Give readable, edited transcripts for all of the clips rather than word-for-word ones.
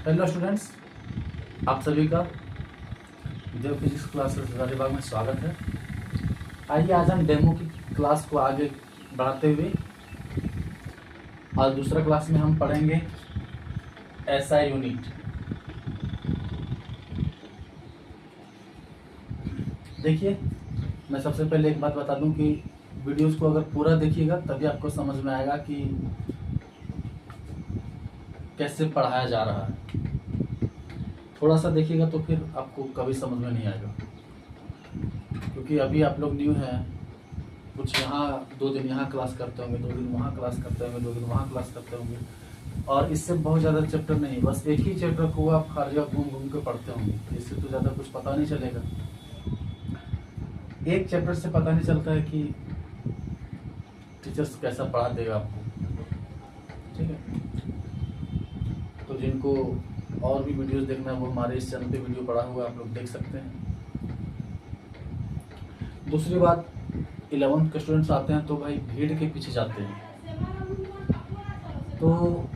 Hello students, आप सभी का देव फिजिक्स क्लासेस गाजियाबाद में स्वागत है। आइए आज हम डेमो की क्लास को आगे बढ़ाते हुए आज दूसरा क्लास में हम पढ़ेंगे एसआई यूनिट। देखिए, मैं सबसे पहले एक बात बता दूं कि वीडियोस को अगर पूरा देखिएगा तभी आपको समझ में आएगा कि कैसे पढ़ाया जा रहा है। थोड़ा सा देखिएगा तो फिर आपको कभी समझ में नहीं आएगा, क्योंकि अभी आप लोग न्यू हैं। कुछ यहाँ 2 दिन यहाँ क्लास करते होंगे, 2 दिन वहाँ क्लास करते होंगे, 2 दिन वहाँ क्लास करते होंगे, और इससे बहुत ज़्यादा चैप्टर नहीं, बस एक ही चैप्टर को आप हर जगह घूम घूम के पढ़ते होंगे। इससे तो ज़्यादा कुछ पता नहीं चलेगा। एक चैप्टर से पता नहीं चलता है कि टीचर्स कैसा पढ़ा देगा आपको, ठीक है। तो जिनको और भी वीडियोस देखना है वो हमारे इस चैनल पे वीडियो पड़ा हुआ आप लोग देख सकते हैं। दूसरी बात, 11th के स्टूडेंट्स आते हैं तो भाई भीड़ के पीछे जाते हैं, तो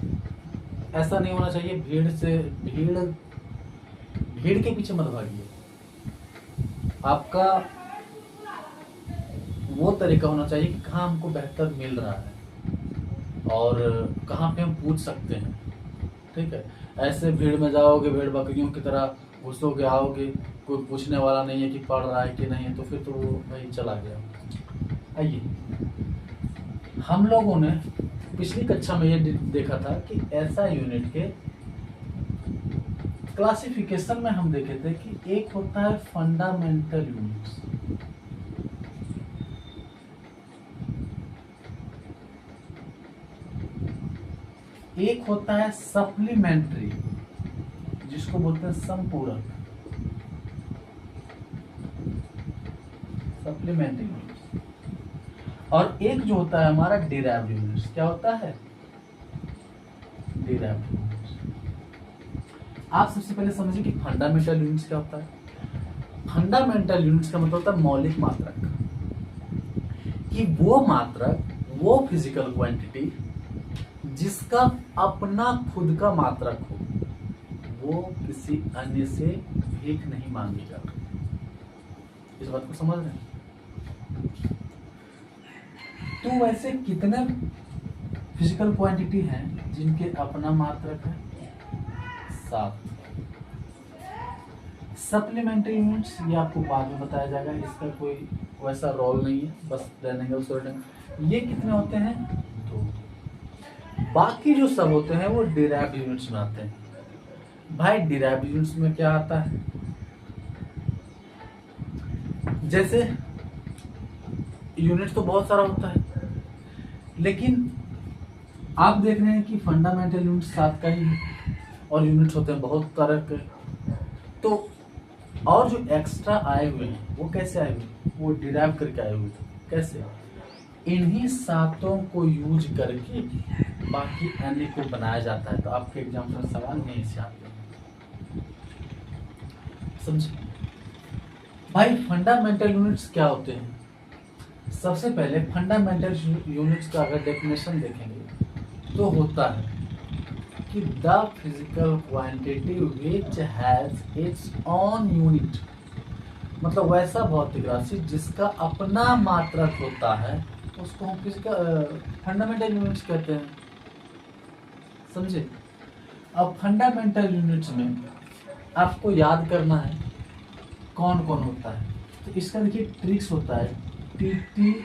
ऐसा नहीं होना चाहिए। भीड़ के पीछे मत भागिए। आपका वो तरीका होना चाहिए कि कहाँ हमको बेहतर मिल रहा है और कहाँ पे हम पूछ सकते हैं, ठीक है। ऐसे भीड़ में जाओगे, भेड़ बकरियों की तरह घुसोगे आओगे, कोई पूछने वाला नहीं है कि पढ़ रहा है कि नहीं, तो फिर तो वो भाई चला गया। आइए, हम लोगों ने पिछली कक्षा में ये देखा था कि ऐसा यूनिट के क्लासिफिकेशन में हम देखे थे कि एक होता है फंडामेंटल यूनिट्स, एक होता है सप्लीमेंट्री जिसको बोलते हैं संपूरक, सप्लीमेंट्री यूनिट्स, और एक जो होता है हमारा डिराइव्ड यूनिट्स। क्या होता है? Derived units. आप सबसे पहले समझिए कि फंडामेंटल यूनिट्स क्या होता है। फंडामेंटल यूनिट्स का मतलब होता है मौलिक मात्रक, कि वो मात्रक, वो फिजिकल क्वांटिटी जिसका अपना खुद का मात्रक हो, वो किसी अन्य से भीख नहीं मांगेगा। इस बात को समझ रहे हैं? तो वैसे कितने फिजिकल क्वांटिटी हैं जिनके अपना मात्रक है? 7। सप्लीमेंट्री यूनिट्स ये आपको बाद में बताया जाएगा, इसका कोई वैसा रोल नहीं है, बस रेनेगल सोल्डेंग। ये कितने होते हैं? 2। बाकी जो सब होते हैं वो डिराइव्ड यूनिट्स में आते हैं। भाई डिराइव्ड यूनिट्स में क्या आता है? जैसे यूनिट तो बहुत सारा होता है, लेकिन आप देख रहे हैं कि फंडामेंटल यूनिट 7 का ही है और यूनिट्स होते हैं बहुत तरह के। तो और जो एक्स्ट्रा आए हुए हैं वो कैसे आए हुए? वो डिराइव करके आए हुए थे। कैसे? इन्हीं 7 को यूज करके बाकी अन्य को बनाया जाता है। तो आपके एग्जाम में सवाल नहीं से आते, समझे भाई। फंडामेंटल यूनिट्स क्या होते हैं? सबसे पहले फंडामेंटल यूनिट्स का अगर डेफिनेशन देखेंगे तो होता है कि the physical quantity which has its own unit, मतलब वैसा भौतिक राशि जिसका अपना मात्रक होता है, उसको हम फिजिकल फंडामेंटल यूनिट्स कहते हैं, समझे। अब फंडामेंटल यूनिट्स में आपको याद करना है कौन कौन होता है। तो इसका देखिए ट्रिक्स होता है, TTMLC।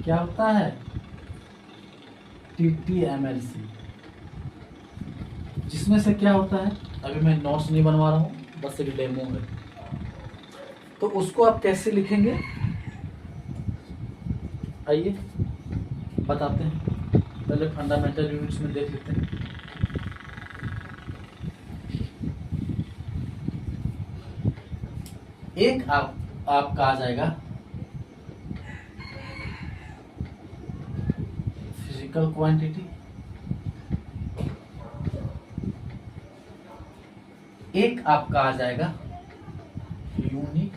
क्या होता है? TTMLC। जिसमें से क्या होता है, अभी मैं नोट्स नहीं बनवा रहा हूँ, बस एक डेमो है। तो उसको आप कैसे लिखेंगे आइए बताते हैं। पहले फंडामेंटल यूनिट्स में देख लेते हैं। एक आपका आ जाएगा फिजिकल क्वांटिटी, एक आपका आ जाएगा यूनिट,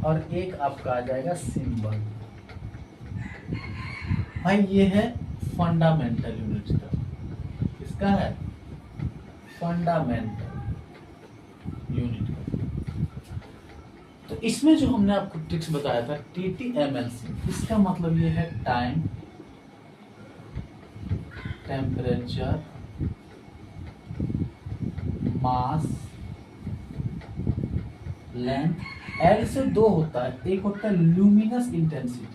और एक आपका आ जाएगा सिंबल। भाई ये है फंडामेंटल यूनिट्स का। किसका है? फंडामेंटल यूनिट का। तो इसमें जो हमने आपको ट्रिक्स बताया था TTMLC, इसका मतलब ये है टाइम, टेम्परेचर, मास, लेंथ। एल से दो होता है, एक होता है ल्यूमिनस इंटेंसिटी,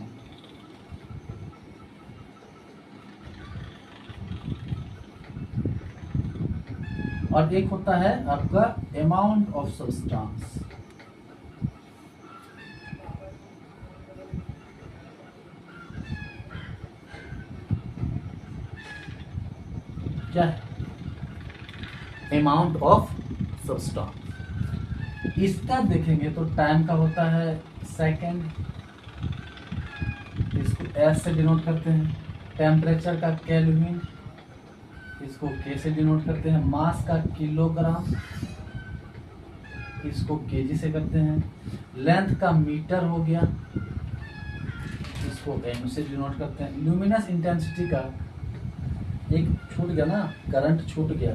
और एक होता है आपका अमाउंट ऑफ सब्सटेंस। क्या है? Amount of substance. इसका देखेंगे तो टाइम का होता है सेकेंड, इसको एस से डिनोट करते हैं। टेम्परेचर का केल्विन, इसको के से डिनोट करते हैं। मास का किलोग्राम, इसको केजी से करते हैं। लेंथ का मीटर हो गया, इसको एम से डिनोट करते हैं। ल्यूमिनस इंटेंसिटी का एक छूट गया ना, करंट छूट गया।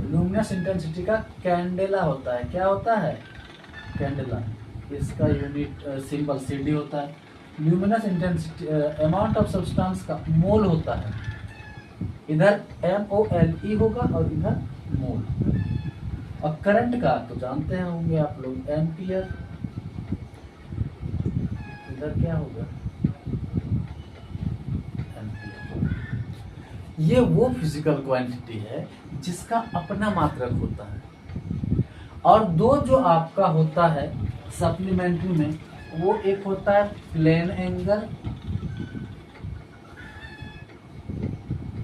ल्यूमिनस इंटेंसिटी का कैंडेला होता है। क्या होता है? कैंडेला। इसका यूनिट सिंबल CD होता है। Luminous intensity amount of substance का मोल होता है, इधर MOLE होगा और इधर मोल। और करंट का तो जानते हैं होंगे आप लोग, एम्पियर। इधर क्या होगा? एम्पियर। ये वो फिजिकल क्वांटिटी है जिसका अपना मात्रक होता है। और दो जो आपका होता है सप्लीमेंट्री में, वो एक होता है प्लेन एंगल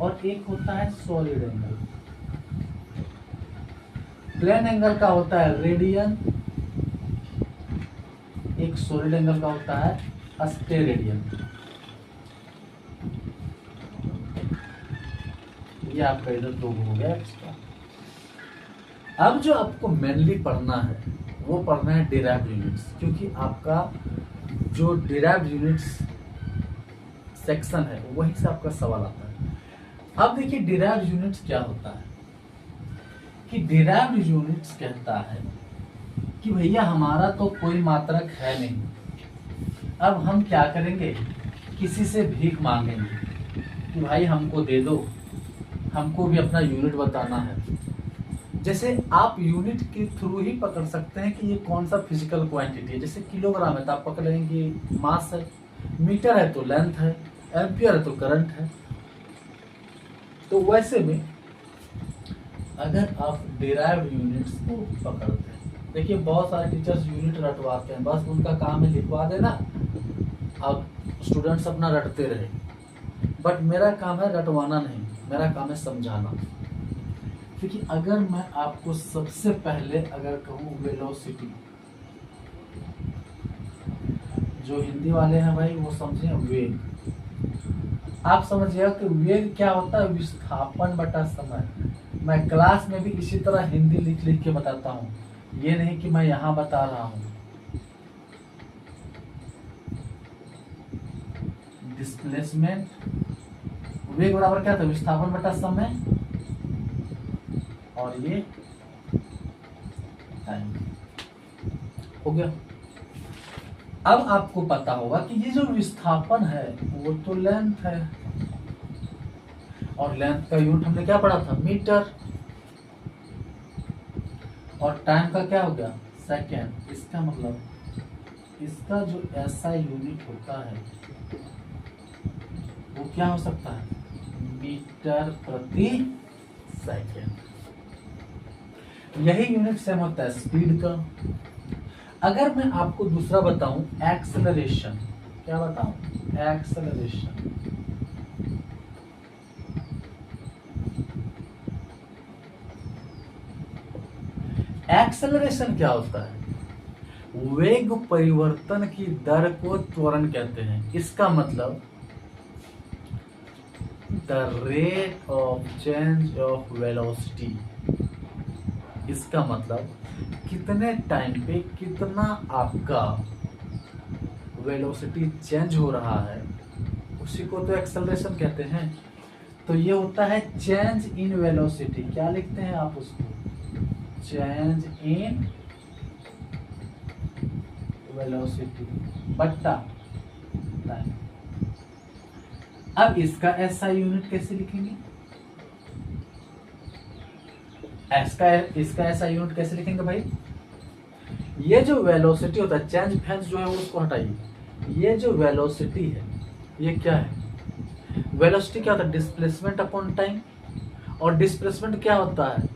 और एक होता है सॉलिड एंगल। प्लेन एंगल का होता है रेडियन, एक सॉलिड एंगल का होता है स्टेरेडियन। ये आपका इधर दो हो गया एक्स्ट्रा। अब जो आपको मेनली पढ़ना है वो पढ़ना है डिराइव्ड यूनिट्स, क्योंकि आपका जो डिराइव्ड यूनिट्स सेक्शन है वहीं से आपका सवाल आता है। अब देखिए डिराइव्ड यूनिट्स क्या होता है कि डिराइव्ड यूनिट्स कहता है कि भैया हमारा तो कोई मात्रक है नहीं, अब हम क्या करेंगे? किसी से भीख मांगेंगे कि भाई हमको दे दो, हमको भी अपना यूनिट बताना है। जैसे आप यूनिट के थ्रू ही पकड़ सकते हैं कि ये कौन सा फिजिकल क्वांटिटी है। जैसे किलोग्राम है तो आप पकड़ लेंगे मास है, मीटर है तो लेंथ है, एम्पियर है तो करंट है। तो वैसे में अगर आप डिराइव्ड यूनिट्स को पकड़ते हैं, देखिए बहुत सारे टीचर्स यूनिट रटवाते हैं, बस उनका काम है लिखवा देना, अब स्टूडेंट्स अपना रटते रहे। बट मेरा काम है रटवाना नहीं, मेरा काम है समझाना। क्योंकि अगर मैं आपको सबसे पहले अगर कहूँ वेलोसिटी, जो हिंदी वाले हैं भाई वो समझे वेग, आप समझिएगा कि वेग क्या होता है? विस्थापन बटा समय। मैं क्लास में भी इसी तरह हिंदी लिख लिख के बताता हूँ, ये नहीं कि मैं यहाँ बता रहा हूँ। डिस्प्लेसमेंट, वेग बराबर क्या था? विस्थापन बटा समय, और ये टाइम हो गया। अब आपको पता होगा कि ये जो विस्थापन है वो तो लेंथ है, और लेंथ का यूनिट हमने क्या पढ़ा था? मीटर। और टाइम का क्या हो गया? सेकेंड। इसका मतलब इसका जो ऐसा यूनिट होता है वो क्या हो सकता है? मीटर प्रति सेकेंड। यही यूनिट सेम होता है स्पीड का। अगर मैं आपको दूसरा बताऊं एक्सेलरेशन, क्या बताऊं? एक्सेलरेशन। एक्सेलरेशन क्या होता है? वेग परिवर्तन की दर को त्वरण कहते हैं। इसका मतलब the rate of change of velocity. इसका मतलब कितने टाइम पे कितना आपका वेलोसिटी चेंज हो रहा है, उसी को तो एक्सेलरेशन कहते हैं। तो ये होता है चेंज इन वेलोसिटी। क्या लिखते हैं आप उसको? चेंज इन वेलोसिटी बट्टा टाइम। अब इसका एसआई यूनिट कैसे लिखेंगे? इसका एसआई यूनिट कैसे लिखेंगे भाई? ये जो वेलोसिटी होता है, चेंज फेंस जो है उसको हटाइए। ये जो वेलोसिटी है ये क्या है? वेलोसिटी क्या होता है? Displacement upon time. और डिस्प्लेसमेंट क्या होता है?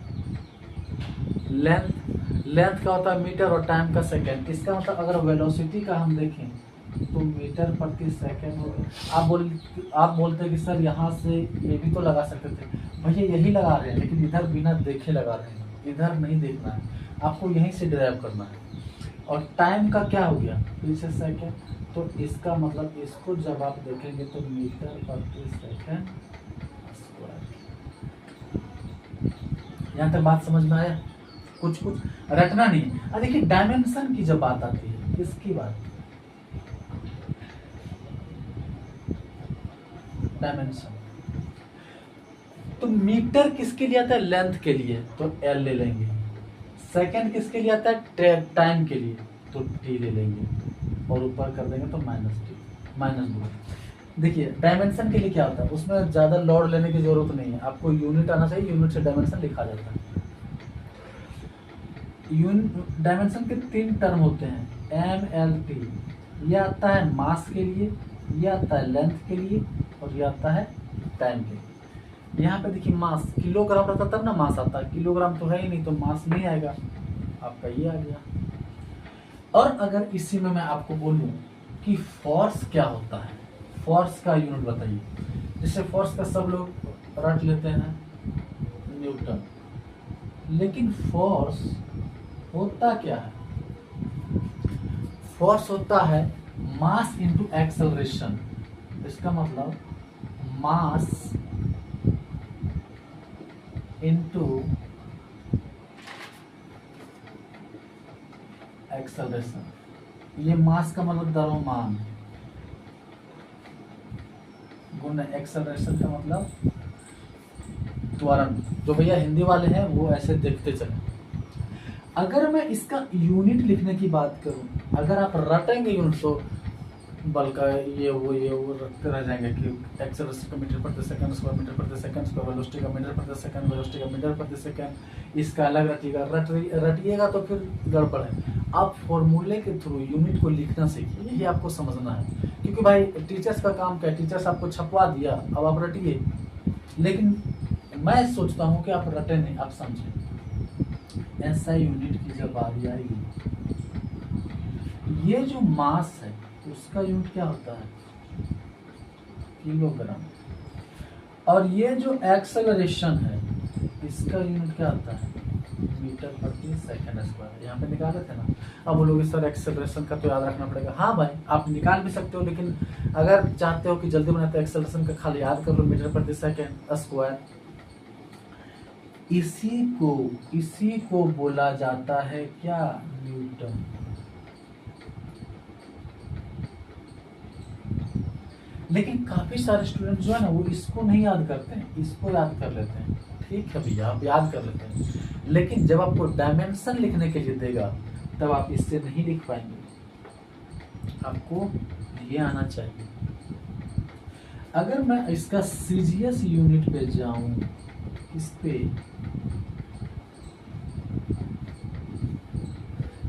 लेंथ का होता है मीटर और टाइम का सेकंड। इसका मतलब अगर वेलोसिटी का हम देखें तो मीटर प्रति सेकंड हो गया। आप बोलते हैं कि सर यहाँ से ये भी तो लगा सकते थे। भैया यही लगा रहे हैं, लेकिन इधर बिना देखे लगा रहे हैं, इधर नहीं देखना है, आपको यहीं से डिराइव करना है। और टाइम का क्या हो गया? पीछे सेकंड। तो इसका मतलब इसको जब आप देखेंगे तो मीटर प्रति सेकंड स्क्वायर। यहाँ तक बात समझ में आया? कुछ रटना नहीं। अब देखिए डायमेंशन की जब बात आती है, किसकी बात? डायमेंशन। तो मीटर किसके लिए आता है? लेंथ के लिए, तो एल ले लेंगे। सेकंड किसके लिए आता है? टाइम के लिए, तो टी ले लेंगे। और ऊपर कर देंगे तो माइनस दो। देखिए डायमेंशन के लिए क्या होता है, उसमें ज्यादा लोड लेने की जरूरत नहीं है, आपको यूनिट आना चाहिए, यूनिट से डायमेंशन लिखा जाता है। डायमेंशन के 3 टर्म होते हैं, एम एल टी। ये आता है मास के लिए, ये आता है लेंथ के लिए, और ये आता है टाइम के लिए। यहाँ पे देखिए मास किलोग्राम रहता तब ना मास आता है, किलोग्राम तो है ही नहीं तो मास नहीं आएगा, आपका ये आ गया। और अगर इसी में मैं आपको बोलूं कि फोर्स क्या होता है, फोर्स का यूनिट बताइए। जैसे फोर्स का सब लोग रट लेते हैं न्यूटन, लेकिन फोर्स होता क्या है? फोर्स होता है मास इंटू एक्सेलरेशन। इसका मतलब मास इंटू एक्सेलरेशन। ये मास का मतलब द्रव्यमान गुना एक्सेलरेशन का मतलब त्वरण। जो भैया हिंदी वाले हैं वो ऐसे देखते चले। अगर मैं इसका यूनिट लिखने की बात करूं, अगर आप रटेंगे यूनिट तो बल का ये वो रखते रह जाएंगे कि एक्सेलरेशन का मीटर प्रति सेकंड स्क्वायर, मीटर प्रति सेकंड स्क्वायर, वेलोसिटी का मीटर प्रति सेकंड, वेलोसिटी का मीटर प्रति सेकंड, इसका अलग रटिएगा। रटिएगा तो फिर गड़बड़ है। आप फॉर्मूले के थ्रू यूनिट को लिखना सीखिए, यही आपको समझना है। क्योंकि भाई टीचर्स का काम क्या है, टीचर्स आपको छपवा दिया, अब आप रटिए। लेकिन मैं सोचता हूँ कि आप रटे नहीं, आप समझें। ऐसा यूनिट की जब बारी आएगी, ये जो मास है उसका यूनिट क्या होता है? किलोग्राम। और ये जो एक्सेलरेशन है इसका यूनिट क्या होता है? मीटर प्रति सेकंड स्क्वायर। यहाँ पे निकाले थे ना। अब बोलोगे सर एक्सेलरेशन का तो याद रखना पड़ेगा। हाँ भाई आप निकाल भी सकते हो, लेकिन अगर चाहते हो कि जल्दी बनाते हो एक्सेलरेशन का खाली याद कर लो, मीटर प्रति सेकंड स्क्वायर। इसी को बोला जाता है क्या? न्यूटन। लेकिन काफी सारे स्टूडेंट जो है ना वो इसको नहीं याद करते हैं, इसको याद कर लेते हैं। ठीक है भैया आप याद कर लेते हैं, लेकिन जब आपको डायमेंशन लिखने के लिए देगा तब आप इससे नहीं लिख पाएंगे। आपको ये आना चाहिए। अगर मैं इसका सीजीएस यूनिट पे जाऊं, इस पे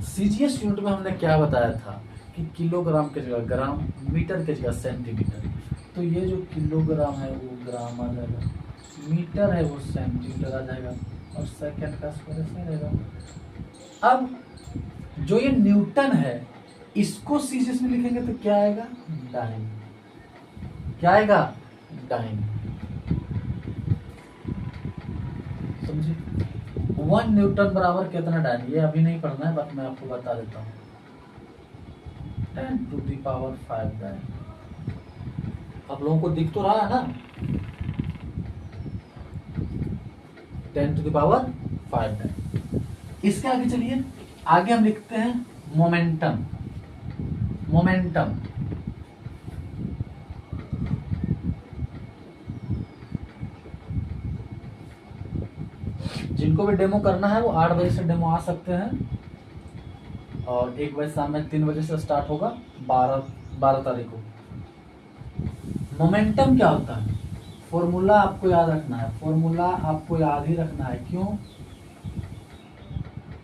सीजीएस यूनिट में हमने क्या बताया था कि किलोग्राम के जगह ग्राम, मीटर के जगह सेंटीमीटर। तो ये जो किलोग्राम है वो ग्राम आ जाएगा, मीटर है वो सेंटीमीटर आ जाएगा, और सेकंड का स्क्वायर ऐसे रहेगा। अब जो ये न्यूटन है इसको सीजीएस में लिखेंगे तो क्या आएगा? डाइन। क्या आएगा? डाइन। समझिए 1 न्यूटन बराबर कितना डाइन, ये अभी नहीं पढ़ना है, बट मैं आपको बता देता हूँ। 10⁵ डाइन। आप लोगों को दिख तो रहा है ना? 10⁵ डाइन। इसके आगे चलिए, आगे हम लिखते हैं मोमेंटम। जिनको भी डेमो करना है वो 8 बजे से डेमो आ सकते हैं, और 1 बजे शाम में 3 बजे से स्टार्ट होगा 12 तारीख को। मोमेंटम क्या होता है, फॉर्मूला आपको याद रखना है, फॉर्मूला आपको याद ही रखना है। क्यों?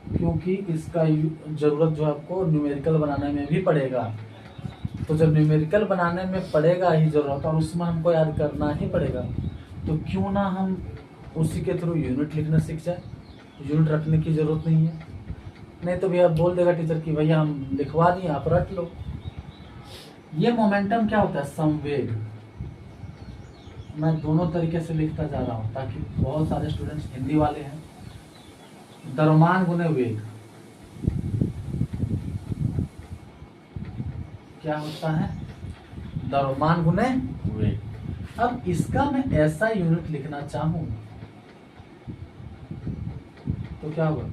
क्योंकि इसका जरूरत जो आपको न्यूमेरिकल बनाने में भी पड़ेगा। तो जब न्यूमेरिकल बनाने में पड़ेगा ही जरूरत, और उसमें हमको याद करना ही पड़ेगा, तो क्यों ना हम उसी के थ्रू यूनिट लिखना सीख जाए। यूनिट रखने की जरूरत नहीं है, नहीं तो भैया बोल देगा टीचर कि भैया हम लिखवा दिए आप रट लो। ये मोमेंटम क्या होता है, संवेग। मैं दोनों तरीके से लिखता जा रहा हूँ ताकि बहुत सारे स्टूडेंट्स हिंदी वाले हैं। द्रव्यमान गुने वेग क्या होता है, द्रव्यमान गुने वेग। अब इसका मैं ऐसा यूनिट लिखना चाहूं तो क्या होगा,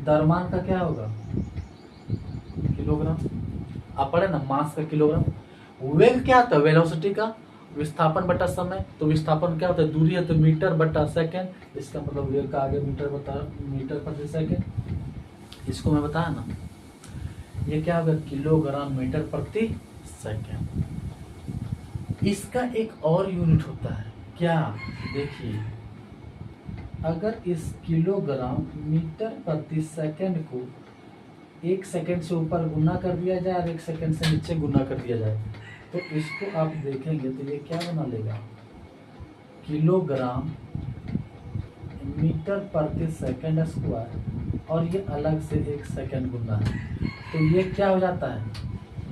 द्रव्यमान का क्या होगा, किलोग्राम। आप पढ़े ना, मास का किलोग्राम। वेग क्या होता है, वेलोसिटी का विस्थापन बटा समय। तो विस्थापन क्या होता है, दूरी है तो मीटर बटा सेकंड। इसका मतलब वेग का आगे मीटर प्रति सेकंड। इसको मैं बताया ना, ये क्या होगा, किलोग्राम मीटर प्रति सेकंड। इसका एक और यूनिट होता है क्या, देखिए, अगर इस किलोग्राम मीटर प्रति सेकंड को 1 सेकंड से ऊपर गुना कर दिया जाए और 1 सेकंड से नीचे गुना कर दिया जाए, तो इसको आप देखेंगे तो ये क्या बना लेगा, किलोग्राम मीटर प्रति सेकंड स्क्वायर, और ये अलग से 1 सेकंड गुना है, तो ये क्या हो जाता है,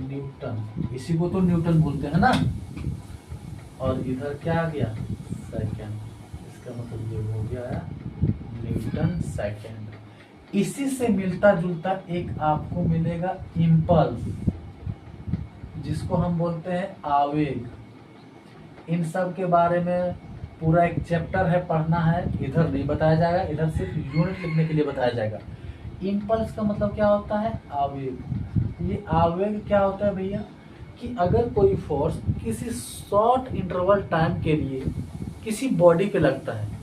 न्यूटन। इसी को तो न्यूटन बोलते हैं ना। और इधर क्या आ गया, सेकंड। इसका मतलब ये हो गया न्यूटन सेकंड। इसी से मिलता जुलता एक आपको मिलेगा इम्पल्स, जिसको हम बोलते हैं आवेग। इन सब के बारे में पूरा एक चैप्टर है, पढ़ना है, इधर नहीं बताया जाएगा, इधर सिर्फ यूनिट लिखने के लिए बताया जाएगा। इम्पल्स का मतलब क्या होता है, आवेग। ये आवेग क्या होता है भैया, कि अगर कोई फोर्स किसी शॉर्ट इंटरवल टाइम के लिए किसी बॉडी पे लगता है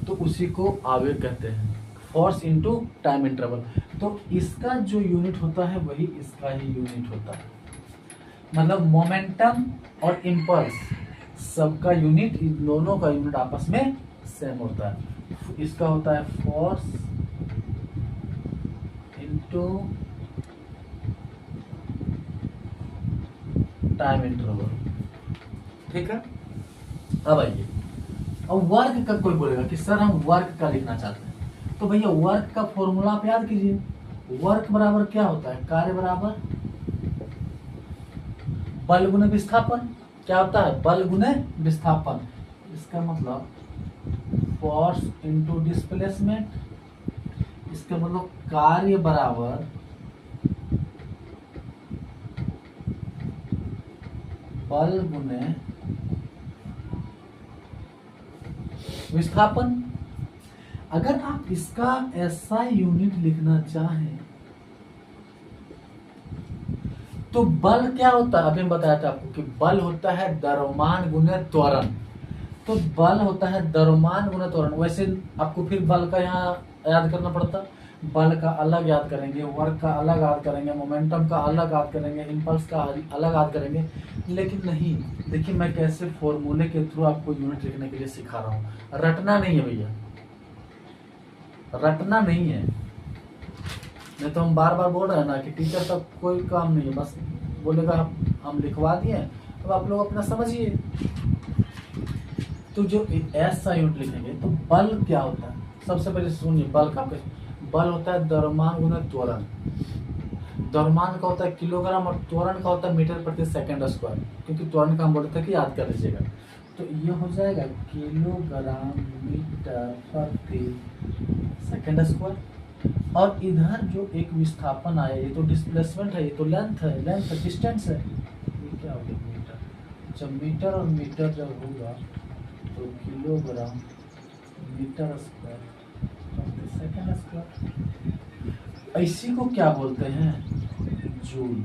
तो उसी को आवेग कहते हैं, फोर्स इनटू टाइम इंटरवल। तो इसका जो यूनिट होता है वही इसका ही यूनिट होता है। मतलब मोमेंटम और इम्पल्स सबका यूनिट, इन दोनों का यूनिट आपस में सेम होता है। इसका होता है फोर्स इनटू टाइम इंटरवल, ठीक है। अब आइए, अब वर्क का कोई बोलेगा कि सर हम वर्क का लिखना चाहते हैं, तो भैया वर्क का फॉर्मूला आप याद कीजिए। वर्क बराबर क्या होता है, कार्य बराबर बल गुने विस्थापन। क्या होता है, बल गुने विस्थापन। इसका मतलब फोर्स इनटू डिस्प्लेसमेंट। इसका मतलब कार्य बराबर बल गुने विस्थापन। अगर आप इसका ऐसा यूनिट लिखना चाहें तो बल क्या होता है, अभी मैं बताया था आपको कि बल होता है द्रव्यमान गुने त्वरण। तो बल होता है द्रव्यमान गुने त्वरण। वैसे आपको फिर बल का यहाँ याद करना पड़ता, बल का अलग याद करेंगे, वर्क का अलग याद करेंगे, मोमेंटम का अलग याद करेंगे, इम्पल्स का अलग याद करेंगे। लेकिन नहीं, देखिए मैं कैसे फॉर्मूले के थ्रू आपको यूनिट लिखने के लिए सिखा रहा हूँ। रटना नहीं है भैया, रटना नहीं है। नहीं तो हम बार बार बोल रहे हैं ना कि टीचर तक कोई काम नहीं है, बस बोलेगा हम लिखवा दिए, अब आप लोग अपना समझिए। तो जो ऐसा यूनिट लिखेंगे तो बल क्या होता है, सबसे पहले सुनिए, बल का बल होता है द्रव्यमान गुना त्वरण। द्रव्यमान का होता है किलोग्राम और त्वरण का होता है मीटर प्रति सेकंड स्क्वायर, क्योंकि त्वरण का हम बोलते थे कि याद कर लीजिएगा। तो ये हो जाएगा किलोग्राम मीटर प्रति सेकंड स्क्वायर। और इधर जो एक विस्थापन आया, ये तो डिस्प्लेसमेंट है, ये तो लेंथ है, लेंथ डिस्टेंस है, ये क्या हो गया, मीटर। जब मीटर और मीटर जब होगा तो किलोग्राम मीटर स्क्वायर प्रति सेकंड स्क्वायर। इसी को क्या बोलते हैं, जूल।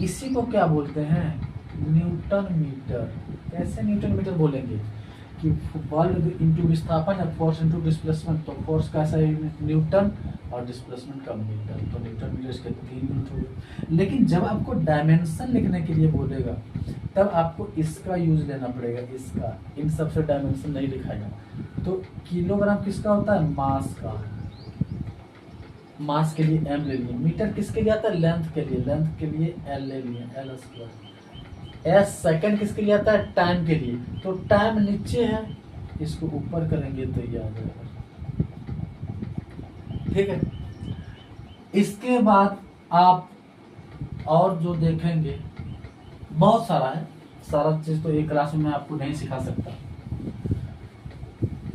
इसी को क्या बोलते हैं, न्यूटन मीटर कैसे न्यूटन मीटर बोलेंगे कि बल इंटू विस्थापन या फोर्स इंटू डिस्प्लेसमेंट, तो फोर्स का ऐसा न्यूटन और डिस्प्लेसमेंट का मीटर, तो न्यूटन मीटर इसके 3 यूनिट हो गए। लेकिन जब आपको डायमेंशन लिखने के लिए बोलेगा तब आपको इसका यूज लेना पड़ेगा, इसका, इन सबसे डायमेंशन नहीं लिखाएगा। तो किलोग्राम किसका होता है, मास का, मास के लिए m ले लिए, मीटर किसके लिए आता है, लेंथ के लिए, लेंथ के लिए l ले लिए, l स्क्वायर, s सेकंड किसके लिए आता है, टाइम के लिए, तो टाइम नीचे है, इसको ऊपर करेंगे तो ये आ जाएगा। ठीक है, इसके बाद आप और जो देखेंगे बहुत सारा है, सारा चीज तो एक क्लास में मैं आपको नहीं सिखा सकता।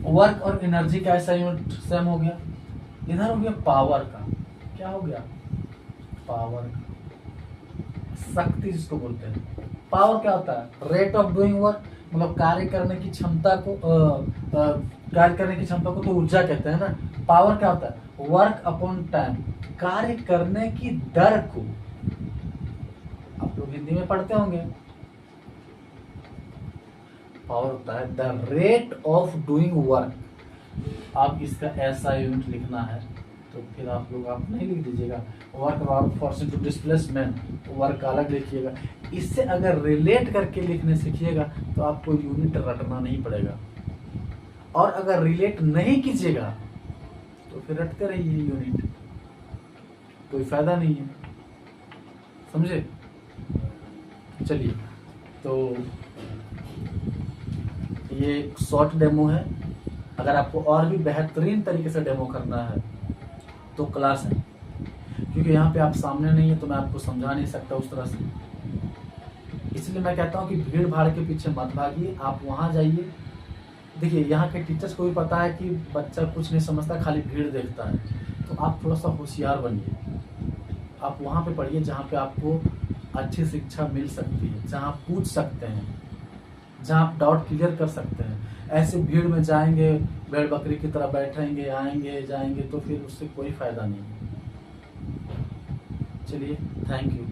वर्क और एनर्जी का ऐसा यूनिट सेम हो गया। इधर हो गया पावर का, क्या हो गया, पावर का, शक्ति जिसको बोलते हैं। पावर क्या होता है, रेट ऑफ डूइंग वर्क, मतलब कार्य करने की क्षमता को, कार्य करने की क्षमता को तो ऊर्जा कहते हैं ना। पावर क्या होता है, वर्क अपॉन टाइम, कार्य करने की दर को, आप लोग हिंदी में पढ़ते होंगे। पावर होता है the rate of doing work. आप इसका ऐसा यूनिट लिखना है तो फिर आप लोग आप नहीं लिख दीजिएगा, वर्क और फोर्स इनटू डिस्प्लेसमेंट, वर्क अलग लिखिएगा। इससे अगर रिलेट करके लिखने सीखिएगा तो आपको यूनिट रटना नहीं पड़ेगा, और अगर रिलेट नहीं कीजिएगा तो फिर रटते रहिए यूनिट, कोई फायदा नहीं है, समझे। चलिए, तो ये एक शॉर्ट डेमो है। अगर आपको और भी बेहतरीन तरीके से डेमो करना है तो क्लास है, क्योंकि यहाँ पे आप सामने नहीं है तो मैं आपको समझा नहीं सकता उस तरह से। इसलिए मैं कहता हूँ कि भीड़ भाड़ के पीछे मत भागिए, आप वहाँ जाइए। देखिए, यहाँ के टीचर्स को भी पता है कि बच्चा कुछ नहीं समझता, खाली भीड़ देखता है, तो आप थोड़ा सा होशियार बनिए। आप वहाँ पे पढ़िए जहाँ पे आपको अच्छी शिक्षा मिल सकती है, जहाँ आप पूछ सकते हैं, जहाँ आप डाउट क्लियर कर सकते हैं। ऐसे भीड़ में जाएंगे, भेड़ बकरी की तरह बैठेंगे, आएंगे जाएंगे, तो फिर उससे कोई फायदा नहीं है। चलिए, थैंक यू।